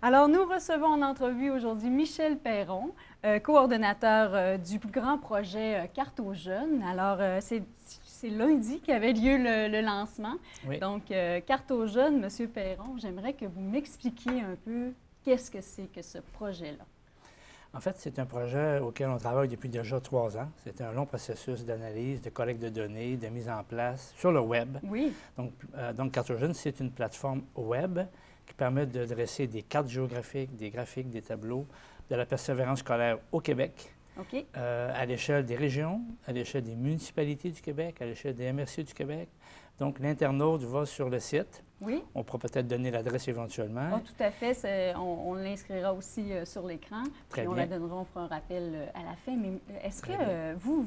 Alors, nous recevons en entrevue aujourd'hui Michel Perron, coordonnateur du plus grand projet Carte aux jeunes. Alors, c'est lundi qu'avait lieu le lancement. Oui. Donc, Carte aux jeunes, Monsieur Perron, j'aimerais que vous m'expliquiez un peu qu'est-ce que c'est que ce projet-là. En fait, c'est un projet auquel on travaille depuis déjà 3 ans. C'est un long processus d'analyse, de collecte de données, de mise en place sur le web. Oui. Donc Carte aux jeunes, c'est une plateforme web qui permet de dresser des cartes géographiques, des graphiques, des tableaux de la persévérance scolaire au Québec, OK. à l'échelle des régions, à l'échelle des municipalités du Québec, à l'échelle des MRC du Québec. Donc, l'internaute va sur le site. Oui. On pourra peut-être donner l'adresse éventuellement. Oh, tout à fait. On l'inscrira aussi sur l'écran. Très on bien. la donnera, on fera un rappel à la fin. Mais est-ce que vous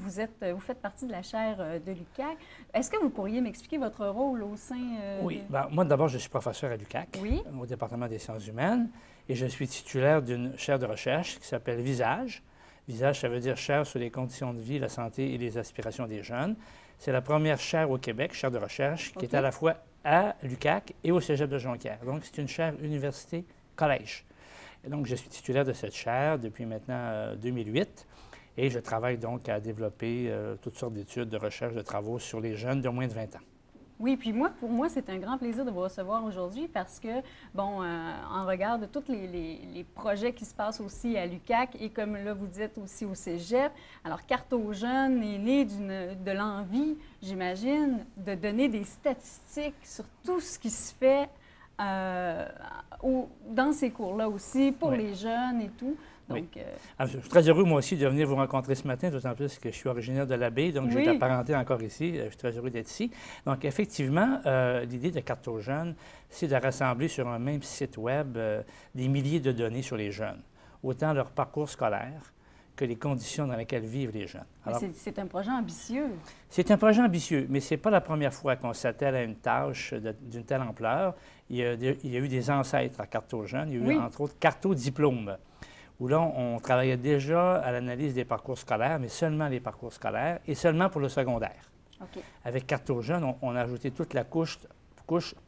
faites partie de la chaire de l'UQAC? Est-ce que vous pourriez m'expliquer votre rôle au sein Oui. Bien, moi, d'abord, je suis professeur à l'UQAC, Oui. au département des sciences humaines, et je suis titulaire d'une chaire de recherche qui s'appelle Visage. Visage, ça veut dire chaire sur les conditions de vie, la santé et les aspirations des jeunes. C'est la première chaire au Québec, chaire de recherche, qui est à la fois à l'UQAC et au Cégep de Jonquière. Donc, c'est une chaire université-collège. Et donc, je suis titulaire de cette chaire depuis maintenant 2008 et je travaille donc à développer toutes sortes d'études, de recherche, de travaux sur les jeunes de moins de 20 ans. Oui, puis pour moi, c'est un grand plaisir de vous recevoir aujourd'hui parce que, bon, en regard de tous les projets qui se passent aussi à l'UQAC et comme là, vous dites aussi au Cégep, alors Carte aux jeunes est née de l'envie, j'imagine, de donner des statistiques sur tout ce qui se fait dans ces cours-là aussi, pour les jeunes et tout. Donc, oui. Je suis très heureux, moi aussi, de venir vous rencontrer ce matin, d'autant plus que je suis originaire de la baie, donc j'ai de la parenté encore ici. Je suis très heureux d'être ici. Donc, effectivement, l'idée de Carte aux jeunes, c'est de rassembler sur un même site web des milliers de données sur les jeunes, autant leur parcours scolaire que les conditions dans lesquelles vivent les jeunes. C'est un projet ambitieux. C'est un projet ambitieux, mais ce n'est pas la première fois qu'on s'attelle à une tâche d'une telle ampleur. Il y a eu des ancêtres à Carte aux jeunes. Il y a eu, entre autres, Carte aux diplômes, où là, on travaillait déjà à l'analyse des parcours scolaires, mais seulement les parcours scolaires et seulement pour le secondaire. Okay. Avec Carte aux jeunes, on a ajouté toute la couche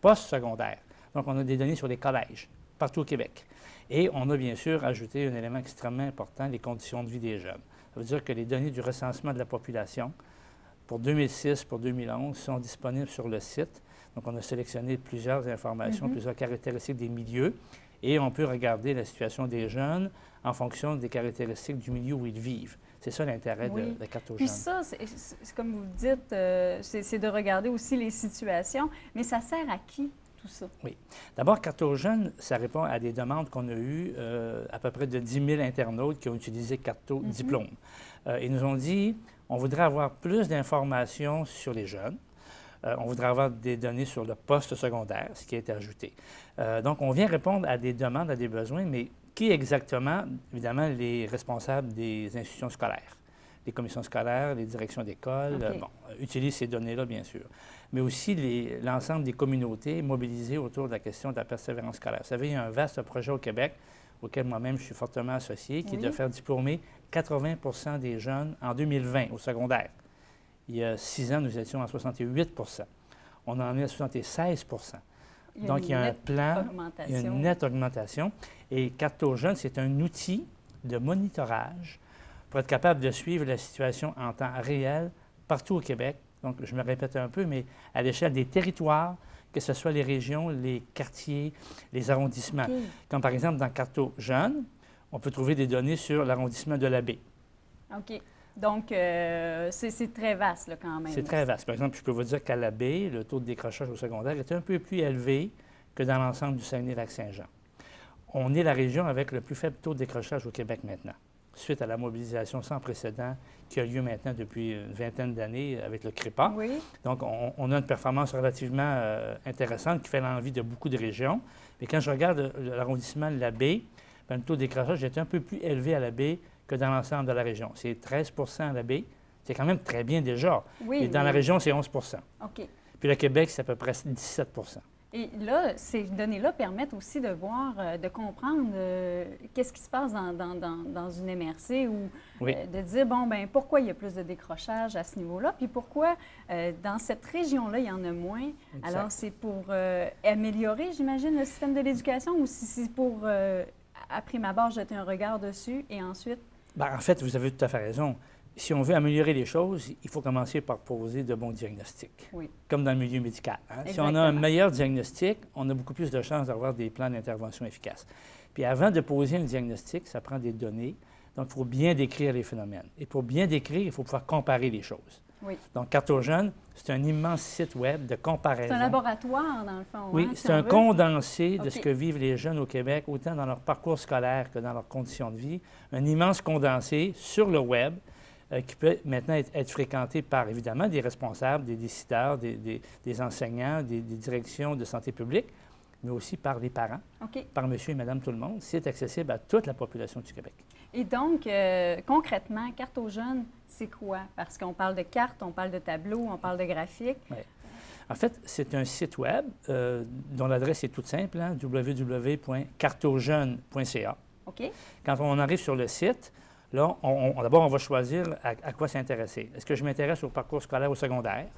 post-secondaire. Donc, on a des données sur les collèges, partout au Québec. Et on a bien sûr ajouté un élément extrêmement important, les conditions de vie des jeunes. Ça veut dire que les données du recensement de la population pour 2006, pour 2011, sont disponibles sur le site. Donc, on a sélectionné plusieurs informations, plusieurs caractéristiques des milieux, et on peut regarder la situation des jeunes en fonction des caractéristiques du milieu où ils vivent. C'est ça l'intérêt de Carte aux jeunes. Puis ça, c'est comme vous le dites, c'est de regarder aussi les situations, mais ça sert à qui? Tout ça. Oui. D'abord, Carte aux jeunes, ça répond à des demandes qu'on a eues, à peu près de 10 000 internautes qui ont utilisé Carte aux diplômes. Ils nous ont dit, on voudrait avoir plus d'informations sur les jeunes. On voudrait avoir des données sur le poste secondaire, ce qui a été ajouté. Donc, on vient répondre à des demandes, à des besoins, mais qui exactement? Évidemment, les responsables des institutions scolaires. Les commissions scolaires, les directions d'école, utilisent ces données-là, bien sûr. Mais aussi l'ensemble des communautés mobilisées autour de la question de la persévérance scolaire. Vous savez, il y a un vaste projet au Québec, auquel moi-même je suis fortement associé, qui est de faire diplômer 80 des jeunes en 2020 au secondaire. Il y a 6 ans, nous étions à 68 On en est à 76 Donc, il y a un plan, il y a une nette augmentation. Et Carte aux jeunes, c'est un outil de monitorage pour être capable de suivre la situation en temps réel partout au Québec. Donc, je me répète un peu, mais à l'échelle des territoires, que ce soit les régions, les quartiers, les arrondissements. Comme par exemple, dans Carte aux jeunes, on peut trouver des données sur l'arrondissement de la baie. OK. Donc, c'est très vaste, là, quand même. C'est très vaste. Par exemple, je peux vous dire qu'à la baie, le taux de décrochage au secondaire est un peu plus élevé que dans l'ensemble du Saguenay-Lac-Saint-Jean. On est la région avec le plus faible taux de décrochage au Québec maintenant, suite à la mobilisation sans précédent qui a lieu maintenant depuis une vingtaine d'années avec le CREPA. Oui. Donc, on a une performance relativement intéressante qui fait l'envie de beaucoup de régions. Mais quand je regarde l'arrondissement de la baie, le taux de décrochage est un peu plus élevé à la baie que dans l'ensemble de la région. C'est 13 à la baie. C'est quand même très bien déjà. Oui, et dans la région, c'est 11 OK. Puis le Québec, c'est à peu près 17 Et là, ces données-là permettent aussi de voir, de comprendre qu'est-ce qui se passe dans une MRC ou Oui. de dire, bon, ben pourquoi il y a plus de décrochage à ce niveau-là, puis pourquoi dans cette région-là, il y en a moins. Exact. Alors, c'est pour améliorer, j'imagine, le système de l'éducation ou si c'est pour, à prime abord, jeter un regard dessus et ensuite... Bien, en fait, vous avez tout à fait raison. Si on veut améliorer les choses, il faut commencer par poser de bons diagnostics, Oui. comme dans le milieu médical. Hein? Si on a Exactement. un meilleur diagnostic, on a beaucoup plus de chances d'avoir des plans d'intervention efficaces. Puis avant de poser un diagnostic, ça prend des données. Donc, il faut bien décrire les phénomènes. Et pour bien décrire, il faut pouvoir comparer les choses. Oui. Donc, Carte-aux-Jeunes, c'est un immense site web de comparaison. C'est un laboratoire, dans le fond. Oui, hein, c'est si on un veut. condensé de OK. ce que vivent les jeunes au Québec, autant dans leur parcours scolaire que dans leurs conditions de vie. Un immense condensé sur le web qui peut maintenant être fréquenté par, évidemment, des responsables, des décideurs, des enseignants, des directions de santé publique, mais aussi par les parents, OK. par monsieur et madame tout le monde. C'est accessible à toute la population du Québec. Et donc, concrètement, Carte aux jeunes, c'est quoi? Parce qu'on parle de cartes, on parle de tableaux, on parle de graphiques. Ouais. En fait, c'est un site web dont l'adresse est toute simple, hein, www.carteaujeunes.ca. OK? Quand on arrive sur le site, là, d'abord, on va choisir à quoi s'intéresser. Est-ce que je m'intéresse au parcours scolaire au secondaire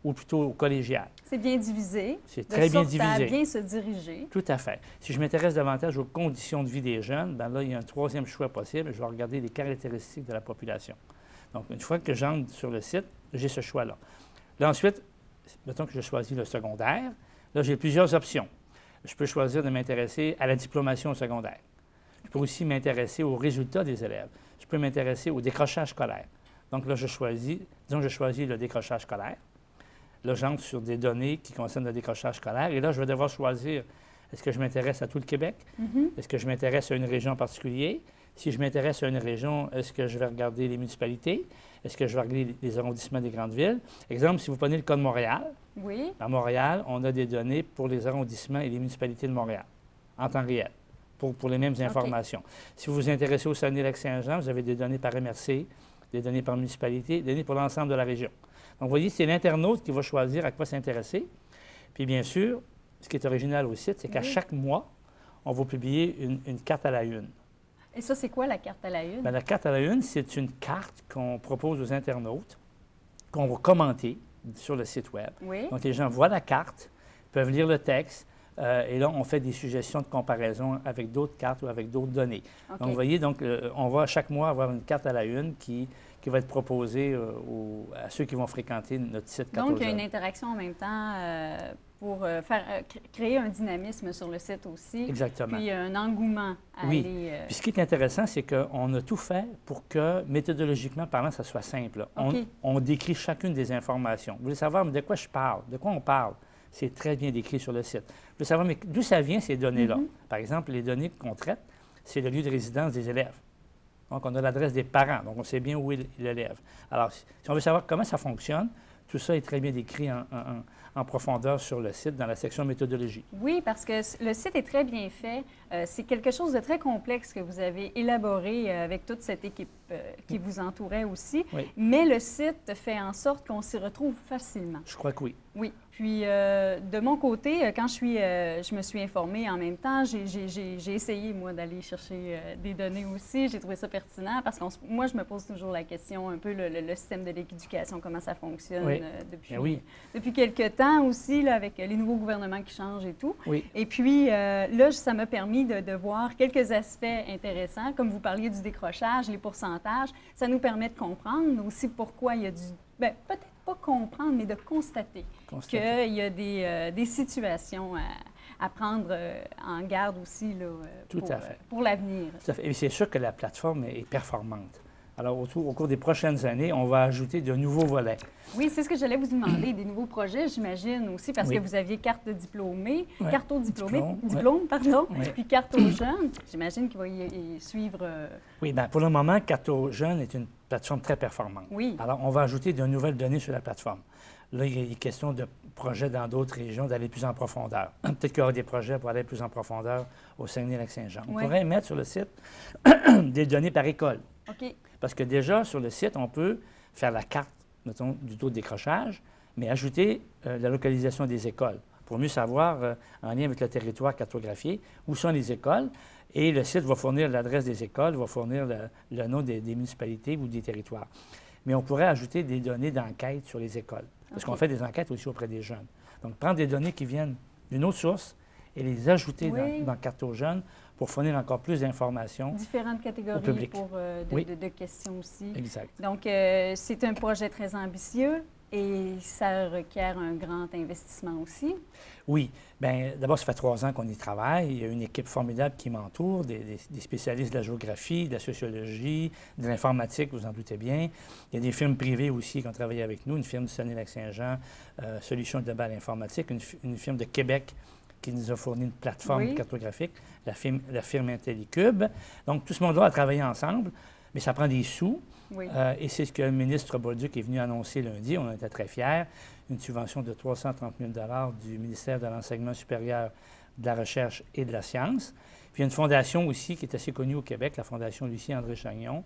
ou plutôt au collégial? C'est bien divisé. C'est très bien de sorte à divisé. bien se diriger. Tout à fait. Si je m'intéresse davantage aux conditions de vie des jeunes, bien là, il y a un troisième choix possible. Je vais regarder les caractéristiques de la population. Donc, une fois que j'entre sur le site, j'ai ce choix-là. Là, ensuite, mettons que je choisis le secondaire. Là, j'ai plusieurs options. Je peux choisir de m'intéresser à la diplomation au secondaire. Je peux aussi m'intéresser aux résultats des élèves. Je peux m'intéresser au décrochage scolaire. Donc là, je choisis le décrochage scolaire. Là, j'entre sur des données qui concernent le décrochage scolaire. Et là, je vais devoir choisir, est-ce que je m'intéresse à tout le Québec? Est-ce que je m'intéresse à une région en particulier? Si je m'intéresse à une région, est-ce que je vais regarder les municipalités? Est-ce que je vais regarder les arrondissements des grandes villes? Exemple, si vous prenez le cas de Montréal, Oui. à Montréal, on a des données pour les arrondissements et les municipalités de Montréal, en temps réel, pour les mêmes informations. Si vous vous intéressez au Saguenay-Lac-Saint-Jean, vous avez des données par MRC, des données par municipalité, des données pour l'ensemble de la région. Donc, vous voyez, c'est l'internaute qui va choisir à quoi s'intéresser. Puis, bien sûr, ce qui est original au site, c'est qu'à chaque mois, on va publier une carte à la une. Et ça, c'est quoi la carte à la une? Bien, la carte à la une, c'est une carte qu'on propose aux internautes, qu'on va commenter sur le site Web. Oui. Donc, les gens voient la carte, peuvent lire le texte, et là, on fait des suggestions de comparaison avec d'autres cartes ou avec d'autres données. OK. Donc, vous voyez, on va chaque mois avoir une carte à la une qui va être proposée à ceux qui vont fréquenter notre site Carte aux Donc, il y a jeunes. une interaction en même temps pour créer un dynamisme sur le site aussi. Exactement. Puis un engouement à Oui. aller... Puis ce qui est intéressant, c'est qu'on a tout fait pour que, méthodologiquement parlant, ça soit simple. OK. On décrit chacune des informations. Vous voulez savoir mais de quoi je parle, de quoi on parle? C'est très bien décrit sur le site. Vous voulez savoir mais d'où ça vient, ces données-là? Par exemple, les données qu'on traite, c'est le lieu de résidence des élèves. Donc, on a l'adresse des parents, donc on sait bien où est l'élève. Alors, si on veut savoir comment ça fonctionne, tout ça est très bien décrit en profondeur sur le site, dans la section méthodologie. Oui, parce que le site est très bien fait. C'est quelque chose de très complexe que vous avez élaboré avec toute cette équipe qui vous entourait aussi. Oui. Mais le site fait en sorte qu'on s'y retrouve facilement. Je crois que oui. Oui. Puis, de mon côté, quand je me suis informée en même temps, j'ai essayé, moi, d'aller chercher des données aussi. J'ai trouvé ça pertinent parce que moi, je me pose toujours la question un peu le système de l'éducation, comment ça fonctionne Oui. depuis quelques temps aussi, là, avec les nouveaux gouvernements qui changent et tout. Oui. Et puis, là, ça m'a permis de voir quelques aspects intéressants. Comme vous parliez du décrochage, les pourcentages, ça nous permet de comprendre aussi pourquoi il y a bien, peut-être pas comprendre, mais de constater qu'il y a des situations à prendre en garde aussi là, pour l'avenir. Tout à fait. Et c'est sûr que la plateforme est performante. Alors, au cours des prochaines années, on va ajouter de nouveaux volets. Oui, c'est ce que j'allais vous demander, des nouveaux projets, j'imagine aussi, parce que vous aviez carte de diplômé, carte aux diplômés, diplôme, pardon, puis carte aux jeunes. J'imagine qu'il va y suivre... Oui, bien, pour le moment, Carte aux jeunes est une plateforme très performante. Oui. Alors, on va ajouter de nouvelles données sur la plateforme. Là, il est question de projets dans d'autres régions, d'aller plus en profondeur. Peut-être qu'il y aura des projets pour aller plus en profondeur au Saguenay-Lac-Saint-Jean. On pourrait mettre sur le site des données par école. OK. Parce que déjà, sur le site, on peut faire la carte, mettons, du taux de décrochage, mais ajouter la localisation des écoles pour mieux savoir, en lien avec le territoire cartographié, où sont les écoles. Et le site va fournir l'adresse des écoles, va fournir le nom des municipalités ou des territoires. Mais on pourrait ajouter des données d'enquête sur les écoles, parce qu'on fait des enquêtes aussi auprès des jeunes. Donc, prendre des données qui viennent d'une autre source et les ajouter dans Carte aux jeunes pour fournir encore plus d'informations. Différentes catégories de questions aussi. Exact. Donc, c'est un projet très ambitieux. Et ça requiert un grand investissement aussi? Oui. Bien, d'abord, ça fait 3 ans qu'on y travaille. Il y a une équipe formidable qui m'entoure, des spécialistes de la géographie, de la sociologie, de l'informatique, vous en doutez bien. Il y a des firmes privées aussi qui ont travaillé avec nous, une firme du Saguenay-Lac-Saint-Jean, Solutions Globales Informatique, une firme de Québec qui nous a fourni une plateforme cartographique, la firme Intellicube. Donc, tout ce monde-là a travaillé ensemble, mais ça prend des sous. Oui. Et c'est ce que le ministre Bolduc est venu annoncer lundi. On en était très fiers. Une subvention de 330 000 du ministère de l'Enseignement supérieur, de la Recherche et de la Science. Puis il y a une fondation aussi qui est assez connue au Québec, la Fondation Lucie-André Chagnon,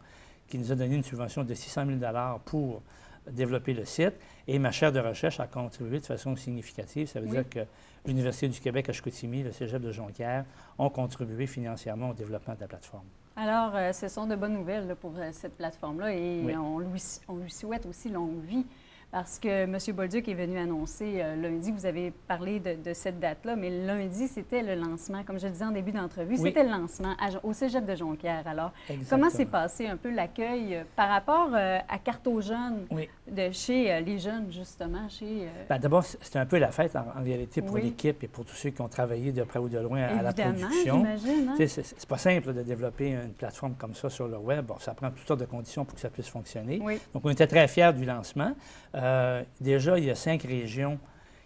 qui nous a donné une subvention de 600 000 pour développer le site. Et ma chaire de recherche a contribué de façon significative. Ça veut dire que l'Université du Québec à Chicoutimi, le Cégep de Jonquière, ont contribué financièrement au développement de la plateforme. Alors, ce sont de bonnes nouvelles là, pour cette plateforme-là et on lui souhaite aussi longue vie parce que M. Bolduc est venu annoncer lundi, vous avez parlé de cette date-là, mais lundi, c'était le lancement, comme je le disais en début d'entrevue, c'était le lancement au Cégep de Jonquière. Alors, comment s'est passé un peu l'accueil par rapport à Carte aux jeunes, de chez les jeunes, justement? Bien, d'abord, c'était un peu la fête en réalité pour l'équipe et pour tous ceux qui ont travaillé de près ou de loin à la production. J'imagine. Hein? C'est pas simple de développer une plateforme comme ça sur le web. Bon, ça prend toutes sortes de conditions pour que ça puisse fonctionner. Donc, on était très fiers du lancement. Déjà, il y a 5 régions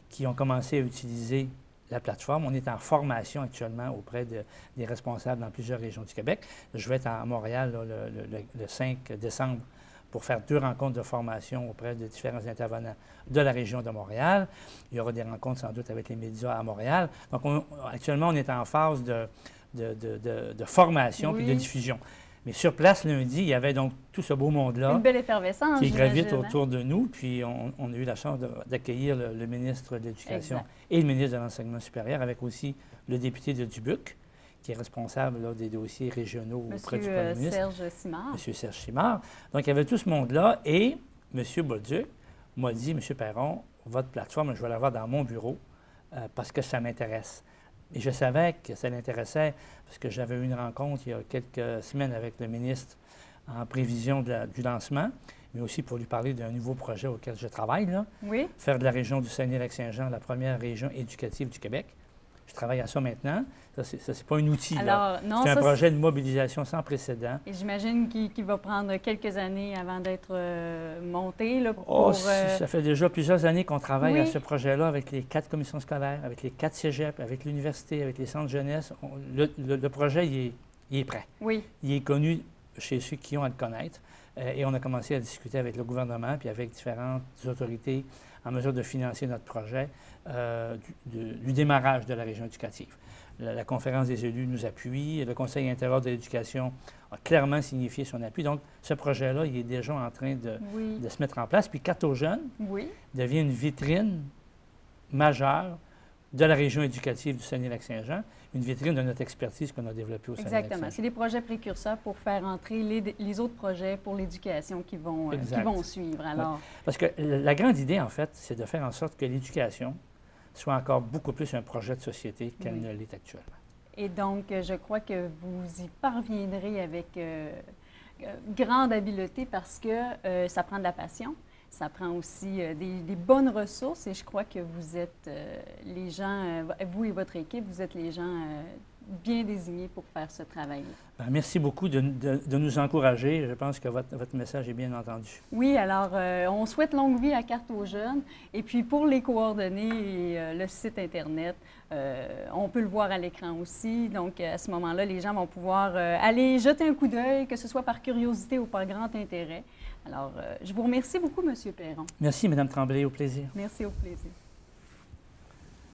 qui ont commencé à utiliser la plateforme. On est en formation actuellement auprès des responsables dans plusieurs régions du Québec. Je vais être à Montréal là, le 5 décembre pour faire 2 rencontres de formation auprès de différents intervenants de la région de Montréal. Il y aura des rencontres sans doute avec les médias à Montréal. Donc, actuellement, on est en phase de formation puis de diffusion. Mais sur place, lundi, il y avait donc tout ce beau monde-là. Une belle effervescence, qui gravite autour de nous. Puis, on a eu la chance d'accueillir le ministre de l'Éducation et le ministre de l'Enseignement supérieur, avec aussi le député de Dubuque, qui est responsable là, des dossiers régionaux auprès du premier ministre. Serge Simard. M. Serge Simard. Donc, il y avait tout ce monde-là. Et M. Bolduc m'a dit, M. Perron, votre plateforme, je vais l'avoir dans mon bureau parce que ça m'intéresse. Et je savais que ça l'intéressait parce que j'avais eu une rencontre il y a quelques semaines avec le ministre en prévision du lancement, mais aussi pour lui parler d'un nouveau projet auquel je travaille, là. Faire de la région du Saguenay-Lac-Saint-Jean la première région éducative du Québec. Je travaille à ça maintenant. Ça, c'est pas un outil. C'est un projet de mobilisation sans précédent. Et j'imagine qu'il va prendre quelques années avant d'être monté. Là, ça fait déjà plusieurs années qu'on travaille à ce projet-là avec les 4 commissions scolaires, avec les 4 cégeps, avec l'université, avec les centres jeunesse. Le projet, il est prêt. Il est connu chez ceux qui ont à le connaître. Et on a commencé à discuter avec le gouvernement puis avec différentes autorités en mesure de financer notre projet du démarrage de la région éducative. La conférence des élus nous appuie. Le Conseil intérieur de l'éducation a clairement signifié son appui. Donc, ce projet-là, il est déjà en train de se mettre en place. Puis, Carte aux jeunes devient une vitrine majeure de la région éducative du Saguenay-Lac-Saint-Jean, une vitrine de notre expertise qu'on a développée au Saguenay-Lac-Saint-Jean. Exactement. C'est des projets précurseurs pour faire entrer les autres projets pour l'éducation qui vont suivre. Alors... Parce que la grande idée, en fait, c'est de faire en sorte que l'éducation soit encore beaucoup plus un projet de société qu'elle ne l'est actuellement. Et donc, je crois que vous y parviendrez avec grande habileté parce que ça prend de la passion. Ça prend aussi des bonnes ressources et je crois que vous êtes les gens, vous et votre équipe, vous êtes les gens bien désignés pour faire ce travail-là. Merci beaucoup de nous encourager. Je pense que votre message est bien entendu. Oui, alors on souhaite longue vie à Carte aux jeunes. Et puis pour les coordonnées et le site Internet, on peut le voir à l'écran aussi. Donc à ce moment-là, les gens vont pouvoir aller jeter un coup d'œil, que ce soit par curiosité ou par grand intérêt. Alors, je vous remercie beaucoup, M. Perron. Merci, Mme Tremblay. Au plaisir. Merci, au plaisir.